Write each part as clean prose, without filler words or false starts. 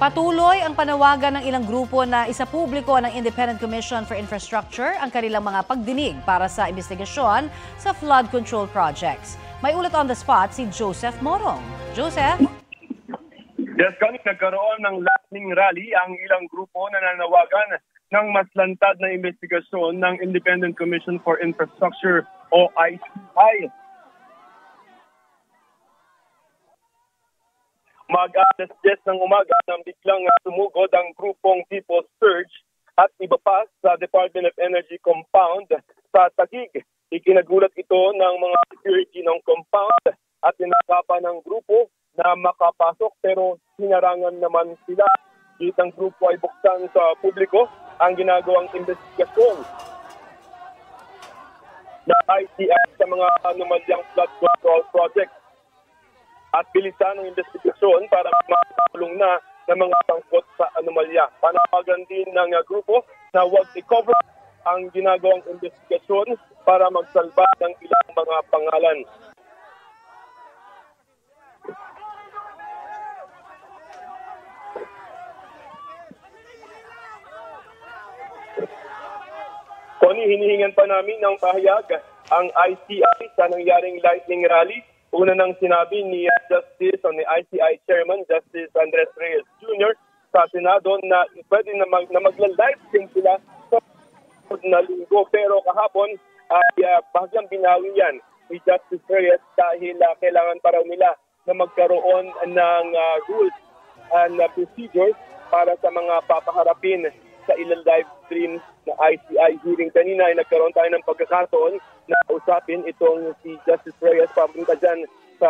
Patuloy ang panawagan ng ilang grupo na isapubliko ng Independent Commission for Infrastructure ang kanilang mga pagdinig para sa investigasyon sa flood control projects. May ulat on the spot si Joseph Morong. Joseph? Yes, Connie, nagkaroon ng lightning rally ang ilang grupo na nanawagan ng mas lantad na investigasyon ng Independent Commission for Infrastructure o ICI. Mag-alas 10 ng umaga nang biglang sumugod ang grupong People's Surge at iba pa sa Department of Energy compound sa Taguig. Ikinagulat ito ng mga security ng compound at tinakapan ng grupo na makapasok pero hinarangan naman sila. Itang grupo ay buksan sa publiko ang ginagawang investigasyon na ICI sa mga anomalyang flood control project. At bilisan ang investigasyon para makatulong na ng mga sangkot sa anomalya. Panawagan din ng grupo na huwag i-cover ang ginagawang investigasyon para magsalba ng ilang mga pangalan. Connie, hinihingan pa namin ng pahayag ang ICI sa nangyaring lightning rally. Una nang sinabi ni Justice o ni ICI Chairman Justice Andres Reyes Jr. sa Senado na pwede na magla-live stream sila sa na linggo. Pero kahapon ay bahagyang binawi yan ni Justice Reyes dahil kailangan pa raw nila na magkaroon ng rules and procedures para sa mga papaharapin sa ilang live stream na ICI hearing. Kanina ay nagkaroon tayo ng pagkakataon na usapin itong si Justice Reyes papunta dyan sa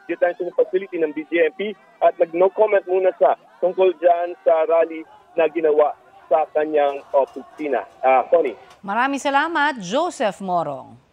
detention facility ng BJMP at nag-no comment muna siya tungkol dyan sa rally na ginawa sa kanyang opisina. Connie. Maraming salamat, Joseph Morong.